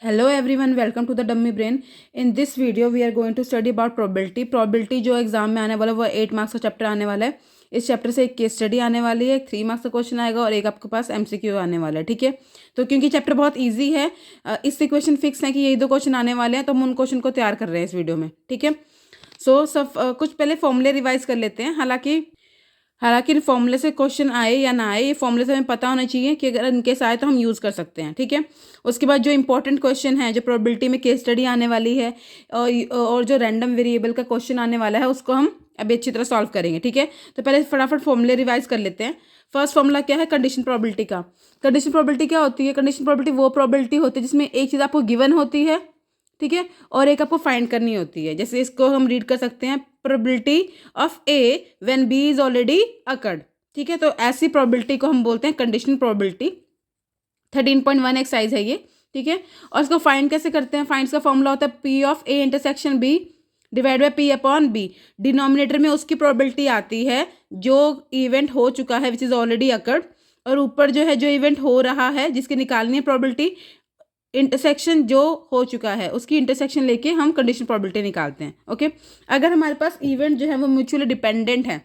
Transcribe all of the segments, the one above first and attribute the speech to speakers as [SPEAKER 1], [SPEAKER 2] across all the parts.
[SPEAKER 1] Hello everyone, welcome to the Dummy Brain. In this video we are going to study about probability. Probability जो exam में आने वाला है वो 8 marks का चैप्टर आने वाला है. इस चैप्टर से एक केस स्टडी आने वाली है, एक 3 मार्क्स का क्वेश्चन आएगा और एक आपके पास एमसीक्यू आने वाला है. ठीक है, तो क्योंकि चैप्टर बहुत इजी है, इससे क्वेश्चन फिक्स है कि यही दो क्वेश्चन आने वाले हैं, तो हम उन क्वेश्चन को तैयार कर रहे हैं इस वीडियो में. ठीक है, सो सब कुछ पहले फॉर्मूले रिवाइज कर लेते हैं. हालांकि फॉर्मूले से क्वेश्चन आए या ना आए, ये फॉर्मूले से हमें पता होना चाहिए कि अगर इनकेस आए तो हम यूज़ कर सकते हैं. ठीक है, उसके बाद जो इंपॉर्टेंट क्वेश्चन है, जो प्रोबेबिलिटी में केस स्टडी आने वाली है और जो रैंडम वेरिएबल का क्वेश्चन आने वाला है उसको हम अभी अच्छी तरह सॉल्व करेंगे. ठीक है, तो पहले फटाफट फॉर्मूले रिवाइज कर लेते हैं. फर्स्ट फॉर्मूला क्या है? कंडीशन प्रोबेबिलिटी का. कंडीशन प्रोबेबिलिटी क्या होती है? कंडीशन प्रोबेबिलिटी वो प्रोबेबिलिटी होती है जिसमें एक चीज़ आपको गिवन होती है, ठीक है, और एक आपको फाइंड करनी होती है. जैसे इसको हम रीड कर सकते हैं, probability of A when B is already occurred. ठीक है, तो ऐसी प्रोबेबिलिटी को हम बोलते हैं कंडीशनल प्रोबेबिलिटी. 13.1 एक्सरसाइज है ये. ठीक है, और इसको फाइंड कैसे करते हैं? फाइंड का फॉर्मूला होता है P of A intersection B divide by P upon B. Denominator में उसकी प्रोबेबिलिटी आती है जो इवेंट हो चुका है विच इज़ ऑलरेडी अकर्ड, और ऊपर जो है जो इवेंट हो रहा है जिसकी निकालनी है प्रोबेबिलिटी, इंटरसेक्शन जो हो चुका है उसकी इंटरसेक्शन लेके हम कंडीशन प्रोबेबिलिटी निकालते हैं. ओके, अगर हमारे पास इवेंट जो है वो म्यूचुअली डिपेंडेंट है,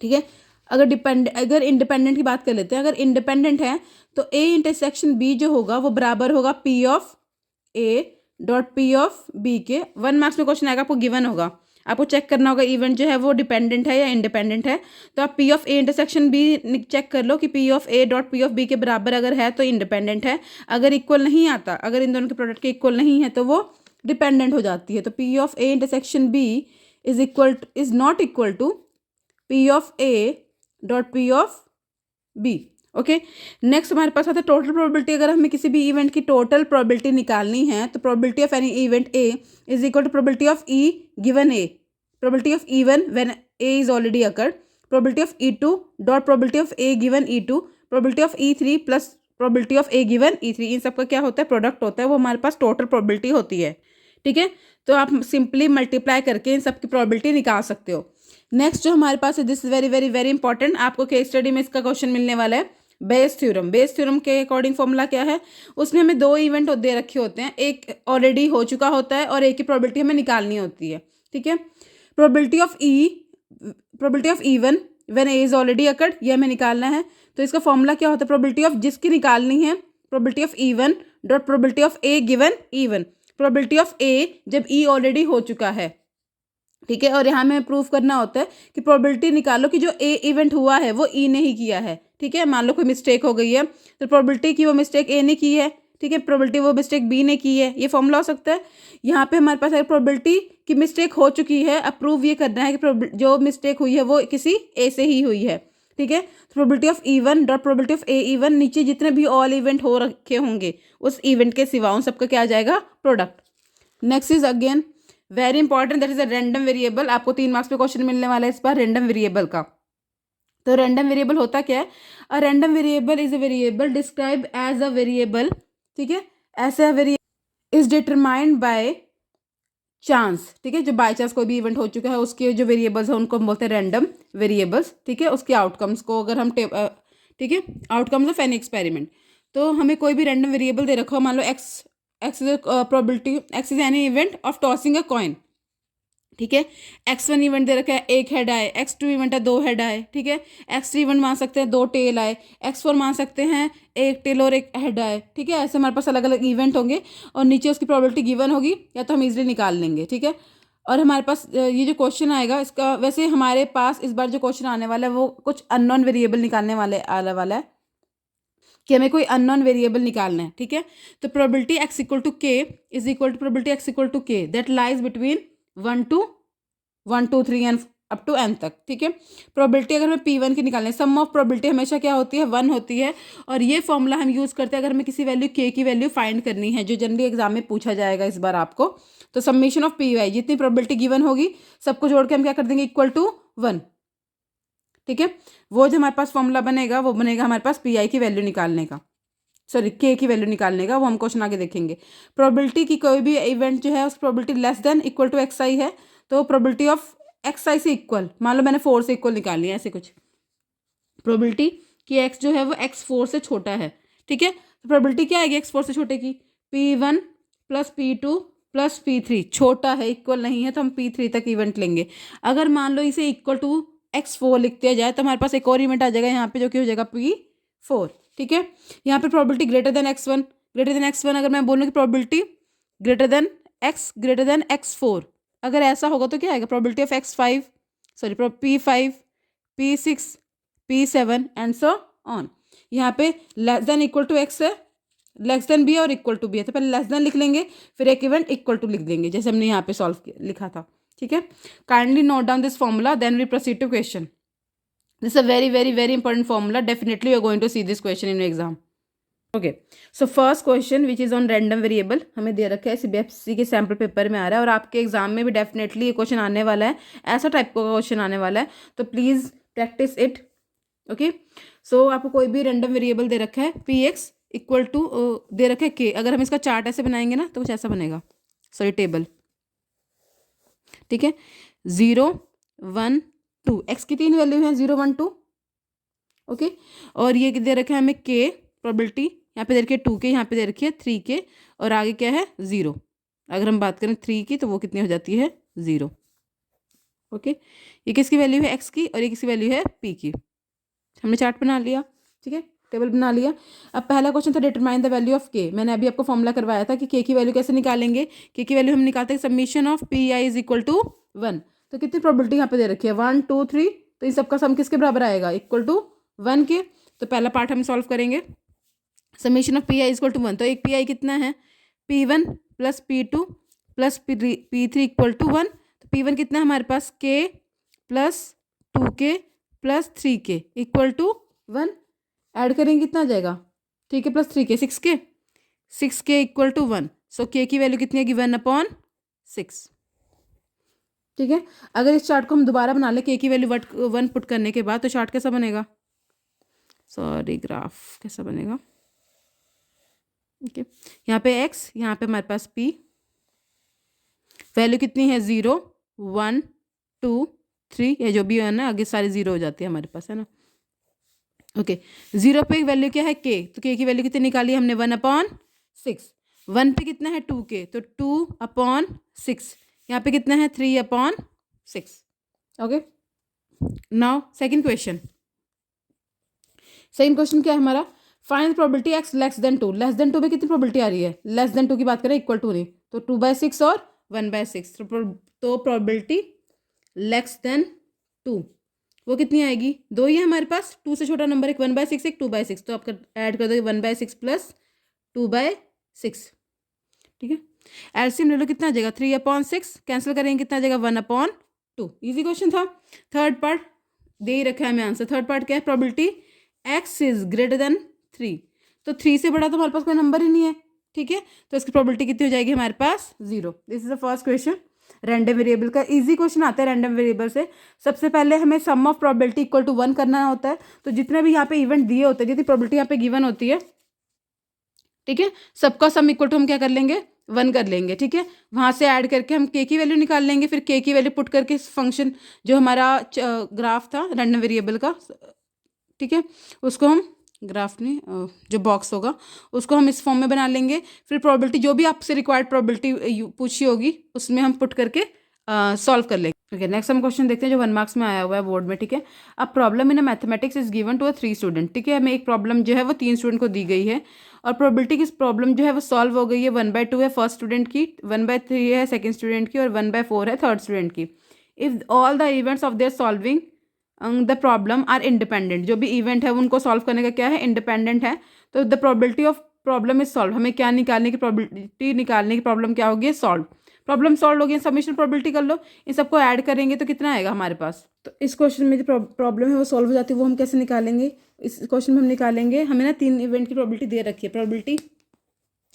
[SPEAKER 1] ठीक है, अगर इंडिपेंडेंट की बात कर लेते हैं, अगर इंडिपेंडेंट है तो ए इंटरसेक्शन बी जो होगा वो बराबर होगा P of A dot P of B के. 1 मार्क्स में क्वेश्चन आएगा, आपको गिवन होगा, आपको चेक करना होगा इवेंट जो है वो डिपेंडेंट है या इंडिपेंडेंट है. तो आप P of A intersection B check कर लो कि P of A dot P of B के बराबर अगर है तो इंडिपेंडेंट है, अगर इक्वल नहीं आता, अगर इन दोनों के प्रोडक्ट के इक्वल नहीं है तो वो डिपेंडेंट हो जाती है. तो P of A intersection B is not equal to P of A dot P of B. Okay, next हमारे पास आता है टोटल प्रोबेबिलिटी. अगर हमें किसी भी इवेंट की टोटल प्रोबेबिलिटी निकालनी है तो probability of any event A is equal to probability of E given A, probability of even when A is already occurred, probability of E two dot probability of A given E two, probability of E three plus probability of A given E three. इन सबका क्या होता है? Product होता है, वो हमारे पास total probability होती है. ठीक है, तो आप सिंपली मल्टीप्लाई करके इन सब की प्रोबेबिलिटी निकाल सकते हो. नेक्स्ट जो हमारे पास है, this is very very very important, आपको केस स्टडी में इसका क्वेश्चन मिलने वाला है. Bayes theorem. बेस थ्योरम के अकॉर्डिंग फॉर्मूला क्या है? उसमें हमें दो इवेंट दे रखे होते हैं, एक ऑलरेडी हो चुका होता है और एक की प्रोबेबिलिटी हमें निकालनी होती है. ठीक है, probability of even when A is already occurred, ये हमें निकालना है. तो इसका फॉर्मूला क्या होता है? प्रोबेबिलिटी ऑफ जिसकी निकालनी है, probability of even dot probability of A given even, probability of A जब ई ऑलरेडी हो चुका है. ठीक है, और यहाँ हमें प्रूफ करना होता है कि प्रोबेबिलिटी निकालो कि जो ए इवेंट हुआ है वो ई ने ही किया है. ठीक है, मान लो कोई मिस्टेक हो गई है तो प्रोबेबिलिटी की वो मिस्टेक ए ने की है, ठीक है, प्रोबेबिलिटी वो मिस्टेक बी ने की है. ये फॉर्मूला हो सकता है. यहाँ पे हमारे पास अगर प्रोबेबिलिटी की मिस्टेक हो चुकी है, अब प्रूव ये करना है कि जो मिस्टेक हुई है वो किसी ए से ही हुई है. ठीक है, probability of even dot probability of A even, नीचे जितने भी ऑल इवेंट हो रखे होंगे उस इवेंट के सिवा उन सबका क्या आ जाएगा? Product. Next is again very important, that is a random variable. आपको 3 मार्क्स पे क्वेश्चन मिलने वाला है इस बार रैंडम वेरिएबल का. तो रैंडम वेरिएबल होता क्या है? A random variable is a variable describe as a variable, ठीक है, ऐसे a variable is determined by chance. ठीक है, जो बाय चांस कोई भी इवेंट हो चुका है उसके जो वेरिएबल्स हैं उनको हम बोलते हैं रैंडम वेरिएबल्स. ठीक है, उसके आउटकम्स को अगर हम ठीक है, आउटकम्स ऑफ एनी एक्सपेरिमेंट. तो हमें कोई भी रैंडम वेरिएबल दे रखा हो, मान लो X is probability, X is any event of tossing a coin. ठीक है, x1 इवेंट दे रखा है, एक हेड आए, x2 इवेंट है, 2 हेड आए. ठीक है, x3 इवेंट मान सकते हैं 2 टेल आए, x4 मान सकते हैं एक टेल और एक हेड आए. ठीक है, ऐसे हमारे पास अलग अलग इवेंट होंगे और नीचे उसकी प्रोबेबिलिटी गिवन होगी या तो हम इजीली निकाल लेंगे. ठीक है, और हमारे पास ये जो क्वेश्चन आएगा इसका, वैसे हमारे पास इस बार जो क्वेश्चन आने वाला है वो कुछ अननोन वेरिएबल निकालने आने वाला है कि हमें कोई अननोन वेरिएबल निकालना है. ठीक है, तो probability X equal to K is equal to probability X equal to K that lies between 1 2 3 and up to N तक. ठीक है, प्रोबेबिलिटी अगर हमें P1 की निकालनी है, सम ऑफ प्रोबेबिलिटी हमेशा क्या होती है? 1 होती है. और ये फॉर्मूला हम यूज़ करते हैं अगर हमें किसी वैल्यू K की वैल्यू फाइंड करनी है, जो जनरली एग्जाम में पूछा जाएगा इस बार आपको. तो समेशन ऑफ पी वाई, जितनी प्रोबेबिलिटी गिवन होगी सबको जोड़ के हम क्या कर देंगे? Equal to 1. ठीक है, वो जो हमारे पास फॉर्मूला बनेगा वो बनेगा हमारे पास पी आई की वैल्यू निकालने का, सॉरी के की वैल्यू निकालने का. वो हम क्वेश्चन आगे देखेंगे. प्रोबेबिलिटी की कोई भी इवेंट जो है उस probability less than equal to X I है, तो प्रोबेबिलिटी ऑफ एक्स आई से इक्वल, मान लो मैंने 4 से इक्वल निकालनी है, ऐसे कुछ प्रोबेबिलिटी कि एक्स जो है वो x4 से छोटा है. ठीक है, तो प्रोबेबिलिटी क्या आएगी x4 से छोटे की? P1 plus P2 plus P3 छोटा है, इक्वल नहीं है, तो हम P3 तक इवेंट लेंगे। अगर मान लो इसे इक्वल टू X4 लिख दिया जाए तो हमारे पास एक और इवेंट आ जाएगा यहाँ पे, जो कि हो जाएगा P4। ठीक है, यहाँ पे प्रोबेबिलिटी ग्रेटर देन X1 अगर मैं बोलूँ कि प्रोबेबिलिटी ग्रेटर देन X4, अगर ऐसा होगा तो क्या आएगा, probability of X5 sorry P5 P6 P7 and so on. यहाँ पे less than equal to X है, लेस देन बी और इक्वल टू बी है, तो पहले लेस देन लिख लेंगे, फिर एक इवेंट इक्वल टू लिख देंगे, जैसे हमने यहाँ पे सॉल्व लिखा था। ठीक है, kindly note down this formula then we proceed to question. This is a very very very important formula, definitely you are going to see this question in exam. Okay, so first question which is on random variable हमें दे रखा है, CBSE के sample paper में आ रहा है और आपके एग्जाम में भी डेफिनेटली ये क्वेश्चन आने वाला है, ऐसा टाइप का क्वेश्चन आने वाला है, तो प्लीज प्रैक्टिस इट। ओके, सो आपको कोई भी रैंडम वेरिएबल दे रखा है, पी एक्स इक्वल टू दे रखा है के, अगर हम इसका चार्ट ऐसे बनाएंगे ना तो कुछ ऐसा बनेगा, सॉरी टेबल। ठीक है, 0 1 2 एक्स की 3 वैल्यू है, 0 1 2। ओके, और ये दे रखा है हमें के प्रोबेबिलिटी, यहाँ पे दे रखी है 2 के, यहाँ पे दे रखी है 3 के, और आगे क्या है 0। अगर हम बात करें 3 की तो वो कितनी हो जाती है 0। ओके, ये किसकी वैल्यू है एक्स की और ये किसकी वैल्यू है पी की। हमने चार्ट बना लिया, ठीक है, टेबल बना लिया। अब पहला क्वेश्चन था डिटरमाइन द वैल्यू ऑफ के। मैंने अभी आपको फॉर्मूला करवाया था कि के की वैल्यू कैसे निकालेंगे। के की वैल्यू हम निकालते हैं submission of P I is equal to 1। तो कितनी प्रोबेबिलिटी यहाँ पे दे रखी है 1 2 3, तो इन सबका सम किसके बराबर आएगा, इक्वल टू 1 के। तो पहला पार्ट हम सॉल्व करेंगे, submission of P I equal to 1, तो एक पी आई कितना है P1 plus P2 plus P3 equal to 1। तो P1 कितना है हमारे पास K plus 2K plus 3K equal to 1। Add करेंगे कितना आ जाएगा, 3K plus 3K 6K equal to 1। सो के की वैल्यू कितनी आएगी 1/6। ठीक है, अगर इस चार्ट को हम दोबारा बना ले के की वैल्यू 1 पुट करने के बाद, तो चार्ट कैसा बनेगा, सॉरी ग्राफ कैसा बनेगा। ओके, यहाँ पे x, यहाँ पे हमारे पास p, वैल्यू कितनी है 0 1 2 3, ये जो भी है ना आगे सारी 0 हो जाती है हमारे पास, है ना। ओके, 0 पे वैल्यू क्या है k, तो k की वैल्यू कितनी निकाली हमने 1/6। 1 पे कितना है 2k, तो 2/6। यहाँ पे कितना है 3/6। Okay, now second question. Second question क्या है हमारा, find probability x less than 2। Less than 2 में कितनी प्रोबेबिलिटी आ रही है, लेस देन 2 की बात करें, इक्वल टू नहीं, तो 2/6 और 1/6। तो प्रोबेबिलिटी लेस देन 2 वो कितनी आएगी, 2 ही है हमारे पास, 2 से छोटा नंबर एक 1/6 एक 2/6, तो आपका ऐड कर दोगे 1/6 प्लस 2/6। ठीक है, एलसीएम ले लो, कितना आ जाएगा 3/6, कैंसिल करेंगे कितना आ जाएगा 1/2। इजी क्वेश्चन था। थर्ड पार्ट दे ही रखा है हमें आंसर। थर्ड पार्ट क्या है, probability x is greater than 3। तो 3 से बड़ा तो हमारे पास कोई नंबर ही नहीं है। ठीक है, तो इसकी प्रोबेबिलिटी कितनी हो जाएगी हमारे पास 0। This is the first question, random variable का इजी क्वेश्चन आता है रैंडम वेरिएबल से। सबसे पहले हमें सम ऑफ प्रोबेबिलिटी इक्वल टू 1 करना होता है। तो जितने भी यहाँ पे इवेंट दिए होते हैं, जितनी प्रोबेबिलिटी यहाँ पे गिवन होती है, ठीक है, सबका सम इक्वल टू हम क्या कर लेंगे 1 कर लेंगे। ठीक है, वहाँ से ऐड करके हम के की वैल्यू निकाल लेंगे, फिर के की वैल्यू पुट करके फंक्शन जो हमारा ग्राफ था रैंडम वेरिएबल का, ठीक है, उसको हम ग्राफ नहीं जो बॉक्स होगा उसको हम इस फॉर्म में बना लेंगे। फिर प्रोबेबिलिटी जो भी आपसे रिक्वायर्ड प्रोबेबिलिटी पूछी होगी उसमें हम पुट करके सॉल्व कर लेंगे। ओके, नेक्स्ट हम क्वेश्चन देखते हैं जो 1 मार्क्स में आया हुआ है बोर्ड में। ठीक है, अब problem in mathematics is given to a 3 student. ठीक है, हमें एक प्रॉब्लम जो है वो 3 स्टूडेंट को दी गई है और प्रोबेबिलिटी की प्रॉब्लम जो है वो सॉल्व हो गई है। 1/2 है फर्स्ट स्टूडेंट की, 1/3 है सेकेंड स्टूडेंट की और 1/4 है थर्ड स्टूडेंट की। If all the events of their solving the problem are independent, जो भी इवेंट है उनको सॉल्व करने का क्या है इंडिपेंडेंट है, तो the probability of problem is solve. हमें क्या निकालने की प्रोबेबिलिटी निकालने की प्रॉब्लम क्या होगी सॉल्व। प्रॉब्लम सॉल्व होगी, सबमिशन प्रोबेबिलिटी कर लो, इन सबको ऐड करेंगे तो कितना आएगा हमारे पास। तो इस क्वेश्चन में जो प्रॉब्लम है वो सॉल्व हो जाती है, वो हम कैसे निकालेंगे, इस क्वेश्चन में हम निकालेंगे। हमें ना 3 इवेंट की प्रोबेबिलिटी दे रखी है, प्रोबेबिलिटी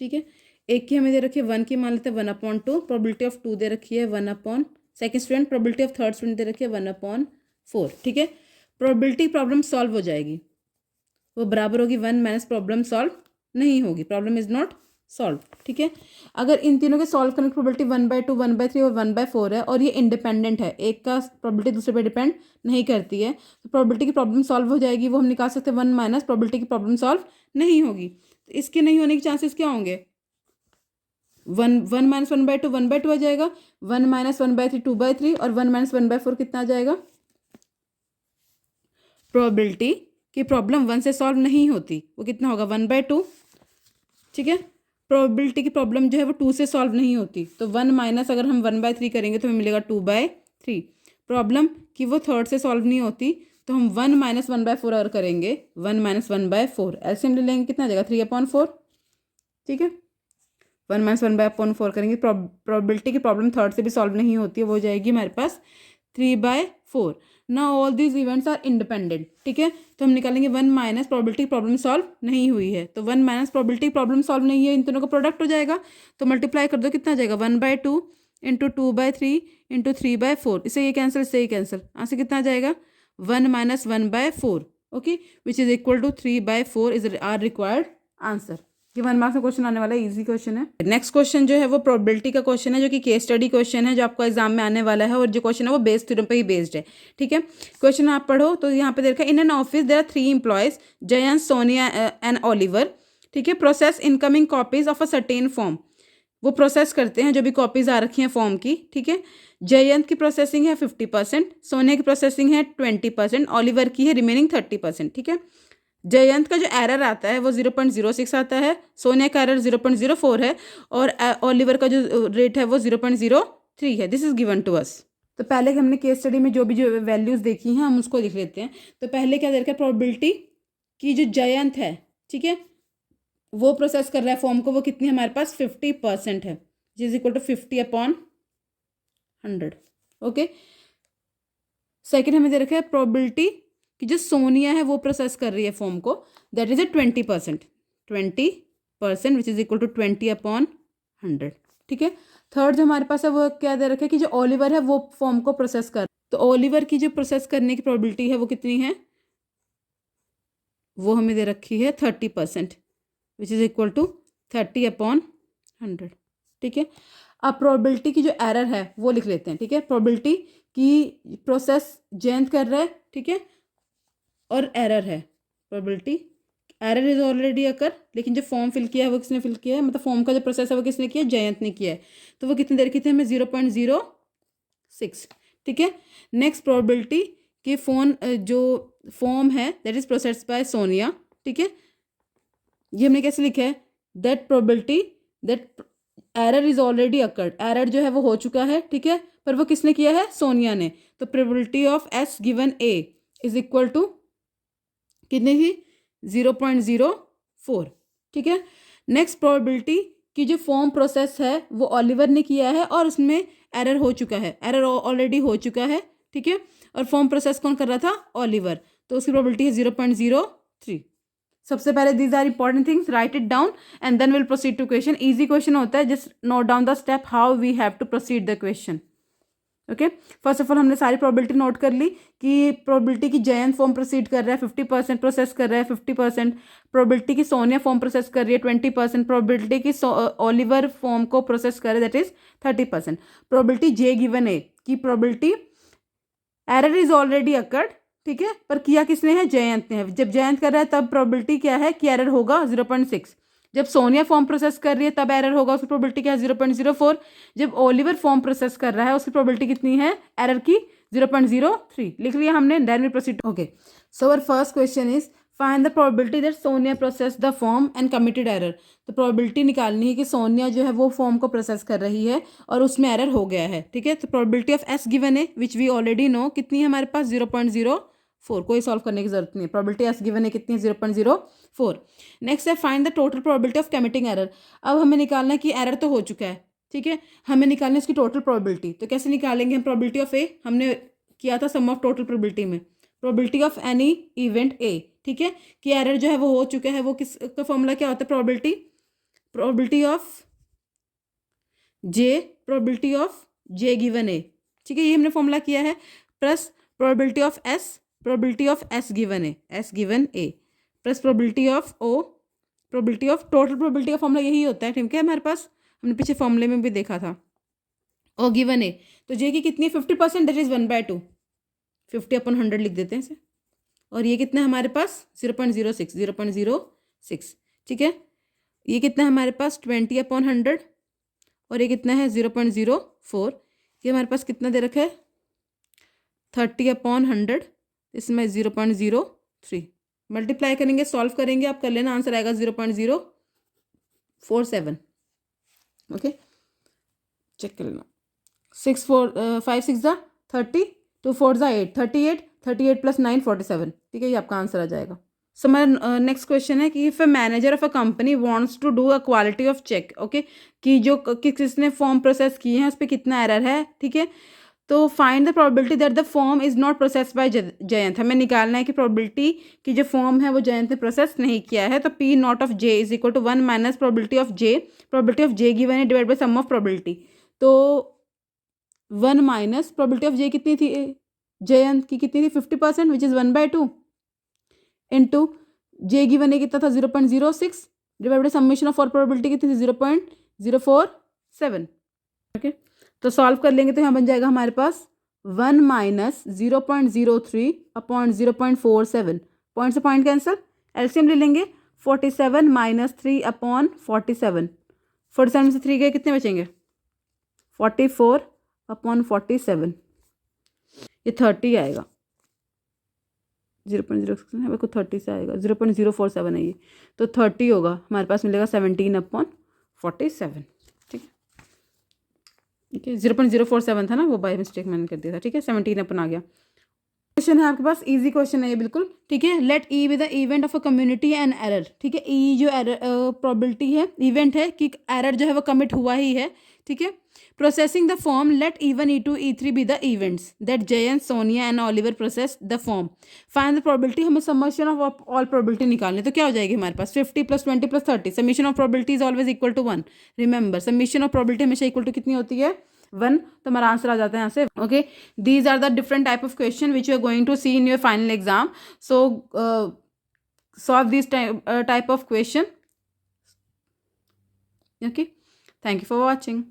[SPEAKER 1] ठीक है, एक की हमें दे रखी है 1 की, मान लेते हैं 1/2, प्रोबेबिलिटी ऑफ 2 दे रखी है 1/, second student probability of third student दे रखी है 1/4। ठीक है, प्रोबेबिलिटी प्रॉब्लम सॉल्व हो जाएगी, वो बराबर होगी 1 माइनस प्रॉब्लम सॉल्व नहीं होगी, प्रॉब्लम इज नॉट सॉल्व। ठीक है, अगर इन तीनों के सॉल्व करने की प्रोबेबिलिटी 1/2 1/3 और 1/4 है और ये इंडिपेंडेंट है, एक का प्रोबेबिलिटी दूसरे पे डिपेंड नहीं करती है, तो प्रोबेबिलिटी की प्रॉब्लम सॉल्व हो जाएगी, वो हम निकाल सकते हैं 1 माइनस प्रोबेबिलिटी की प्रॉब्लम सॉल्व नहीं होगी। तो इसके नहीं होने के चांसेस क्या होंगे, one one minus one by two 1/2 आ जाएगा, 1 माइनस 1/3 2/3, और 1 माइनस 1/4 कितना आ जाएगा। प्रोबेबिलिटी की प्रॉब्लम 1 से सॉल्व नहीं होती, वो कितना होगा 1/2। ठीक है, प्रोबेबिलिटी की प्रॉब्लम जो है वो 2 से सॉल्व नहीं होती, तो 1 माइनस अगर हम 1/3 करेंगे तो हमें मिलेगा 2/3। प्रॉब्लम कि वो थर्ड से सॉल्व नहीं होती, तो हम 1 माइनस 1/4 अगर करेंगे, 1 माइनस 1/4 एलसीएम ले लेंगे, कितना आ जाएगा 3/4। ठीक है, 1 माइनस 1/4 करेंगे, प्रोबेबिलिटी की प्रॉब्लम थर्ड से भी सॉल्व नहीं होती है, वो हो जाएगी हमारे पास 3/4। ना all these events are independent. ठीक है, तो हम निकालेंगे 1 माइनस प्रोबेबिलिटी प्रॉब्लम सॉल्व नहीं हुई है, तो 1 माइनस प्रोबेबिलिटी प्रॉब्लम सॉल्व नहीं है, इन दोनों का प्रोडक्ट हो जाएगा, तो मल्टीप्लाई कर दो, कितना आ जाएगा 1/2 इंटू 2/3 इंटू 3/4, इससे ये कैंसिल, इससे ये कैंसिल, यहाँ से कितना आ जाएगा 1 minus 1/4। Okay, which is equal to 3/4 is our required answer. ये 1 मार्क्स का क्वेश्चन आने वाला है, इजी क्वेश्चन है। नेक्स्ट क्वेश्चन जो है वो प्रोबेबिलिटी का क्वेश्चन है, जो कि केस स्टडी क्वेश्चन है, जो आपको एग्जाम में आने वाला है, और जो क्वेश्चन है वो बेस थ्योरम पे ही बेस्ड है। ठीक है, क्वेश्चन आप पढ़ो तो यहाँ पे देखा, in an office there are 3 employees, Jayant, Sonia and Oliver. ठीक है, process incoming copies of a certain form, वो प्रोसेस करते हैं जो भी कॉपीज आ रखी हैं फॉर्म की। ठीक है, जयंत की प्रोसेसिंग है 50%, सोनिया की प्रोसेसिंग है 20%, ओलिवर की है रिमेनिंग 30%। ठीक है, जयंत का जो एरर आता है वो 0.06 आता है, सोनिया का एरर 0.04 है, और ओलिवर का जो रेट है वो 0.03 है। This is given to us. तो पहले हमने केस स्टडी में जो वैल्यूज देखी हैं हम उसको लिख लेते हैं। तो पहले क्या दे रखा है, प्रोबेबिलिटी की जो जयंत है, ठीक है, वो प्रोसेस कर रहा है फॉर्म को, वो कितनी हमारे पास 50% है, जिस is equal to 50/100। Okay, second हमें दे रखा है प्रोबेबिलिटी कि जो सोनिया है वो प्रोसेस कर रही है फॉर्म को, that is A 20%, 20% which is equal to 20/100। ठीक है, थर्ड जो हमारे पास है वो क्या दे रखा है कि जो ओलिवर है वो फॉर्म को प्रोसेस कर, तो ओलिवर की जो प्रोसेस करने की प्रोबेबिलिटी है वो कितनी है, वो हमें दे रखी है 30%, विच इज इक्वल टू 30/100। ठीक है, अब प्रोबेबिलिटी की जो एरर है वो लिख लेते हैं। ठीक है, प्रोबेबिलिटी की प्रोसेस जयंत कर रहा है, ठीक है, और एरर है, प्रोबेबिलिटी एरर इज ऑलरेडी अकर, लेकिन जो फॉर्म फिल किया है वो किसने फिल किया है, मतलब फॉर्म का जो प्रोसेस है वो किसने किया है, जयंत ने किया है, तो वो कितनी देर की थी हमें 0.06। ठीक है, नेक्स्ट प्रोबेबिलिटी कि फोन जो फॉर्म है that is processed bye Sonia. ठीक है, ये हमने कैसे लिखा है, that probability that error is already occurred, error जो है वो हो चुका है। ठीक है, पर वो किसने किया है, सोनिया ने, तो probability of S given A is equal to कितनी थी 0.04। ठीक है, नेक्स्ट प्रोबेबिलिटी की जो फॉर्म प्रोसेस है वो ओलिवर ने किया है और उसमें एरर हो चुका है, एरर ऑलरेडी हो चुका है। ठीक है, और फॉर्म प्रोसेस कौन कर रहा था, ओलिवर, तो उसकी प्रोबेबिलिटी है 0.03। सबसे पहले these are important things, write it down and then will proceed to question. Easy question होता है, just note down the step how we have to proceed the question. Okay, first of all हमने सारी probability note कर ली कि probability की Jayant form proceed कर रहा है 50% प्रोसेस कर रहा है 50%, प्रोबेबिलिटी की सोनिया फॉर्म प्रोसेस कर रही है 20%, प्रोबेबिलिटी की ओलिवर फॉर्म को प्रोसेस कर रहा है that is 30%, probability J given A की probability error is already occurred. ठीक है, पर किया किसने है, जयंत ने है, जब जयंत कर रहा है तब प्रोबेबिलिटी क्या है कि एरर होगा 0.6, जब सोनिया फॉर्म प्रोसेस कर रही है तब एरर होगा, उसकी प्रोबेबिलिटी क्या है 0.04, जब ओलिवर फॉर्म प्रोसेस कर रहा है उसकी प्रोबेबिलिटी कितनी है एरर की 0.03 लिख लिया हमने, then we proceed. Okay, so our first question is find the probability that Sonia process the form and committed error. तो प्रोबेबिलिटी निकालनी है कि सोनिया जो है वो फॉर्म को प्रोसेस कर रही है और उसमें एरर हो गया है। ठीक है, तो प्रोबेबिलिटी ऑफ एस गिवन है विच वी ऑलरेडी नो, कितनी है हमारे पास 0.04, कोई सॉल्व करने की जरूरत नहीं है, प्रोबेबिलिटी एस गिवन है कितनी है 0.04। नेक्स्ट है find the total probability of committing error. अब हमें निकालना है कि एरर तो हो चुका है, ठीक है, हमें निकालना है उसकी टोटल प्रोबेबिलिटी। तो कैसे निकालेंगे हम प्रोबेबिलिटी ऑफ ए, हमने किया था सम ऑफ टोटल प्रोबेबिलिटी में, प्रोबेबिलिटी ऑफ एनी इवेंट ए। ठीक है, कि एरर जो है वो हो चुका है, वो किसका फॉर्मूला क्या होता है, probability of J, probability of J given A. ठीक है, ये हमने फॉर्मूला किया है, plus probability of S, probability of S given A, S given A, plus probability of O, probability of total probability का फॉर्मूला यही होता है। ठीक है, हमारे पास हमने पीछे फॉर्मूले में भी देखा था, ओ गिवन ए, तो जे की कितनी है 50%, दैट इज 1/2, 50/100 लिख देते हैं इसे, और ये कितना है हमारे पास 0.06। ठीक है, ये कितना है हमारे पास 20/100, और ये कितना है 0.04। ये हमारे पास कितना दे रखा है 30/100, इसमें 0.03। मल्टीप्लाई करेंगे, सॉल्व करेंगे, आप कर लेना, आंसर आएगा 0.047। ओके, चेक कर लेना। 5 6 ज़ा 30, 2 4 ज़ा 8, 38 + 9 47। ठीक है, ये आपका आंसर आ जाएगा। सो हमारा नेक्स्ट क्वेश्चन है कि if a manager of a company wants to do a quality of check, okay, कि जो किसने फॉर्म प्रोसेस किए हैं उस पर कितना एरर है। ठीक है, तो find the probability that the form is not process by Jayant. हमें निकालना है कि प्रोबेबिलिटी की जो फॉर्म है वो जयंत ने प्रोसेस नहीं किया है। तो P not of J is equal to 1 minus probability of J, probability of J given है divide by sum of probability. तो 1 माइनस प्रोबेबिलिटी ऑफ जे कितनी थी, जयंत की कितनी थी 50%, which is 1/2 into J given है कितना था 0.06 divide by summation of for probability कितनी थी 0.047। ओके, तो सॉल्व कर लेंगे तो यहाँ बन जाएगा हमारे पास 1 माइनस 0.03/0.47। पॉइंट से पॉइंट कैंसिल, एलसीएम ले लेंगे। 47 माइनस 3/47, 47 में से 3 गए, कितने बचेंगे 44/47। ये 30 आएगा, 0.06 है, को 30 से आएगा, 0.047 है ये, तो 30 होगा हमारे पास, मिलेगा 17/47। ठीक है, ठीक है, 0.047 था ना, वो बाय मिस्टेक मैंने कर दिया था। ठीक है, 17 अपन आ गया। क्वेश्चन है आपके पास, इजी क्वेश्चन है ये बिल्कुल। ठीक है, let E be the event of a community and error. ठीक है, ई जो एरर प्रोबेबिलिटी है, इवेंट है कि एरर जो है वो कमिट हुआ ही है। ठीक है, processing the form, let E1 E2 E3 be the events that Jayant Sonia and Oliver process the form. Find the probability, हमें समेशन ऑफ ऑल प्रोबेबिलिटी निकालनी है। तो क्या हो जाएगी हमारे पास 50 + 20 + 30। Summation of probability is always equal to 1। Remember, summation of probability हमेशा इक्वल टू कितनी होती है 1। तो हमारा आंसर आ जाता है यहाँ से। Okay, these are the different type of question which you are going to see in your final exam. So solve these type of question. Okay, thank you for watching.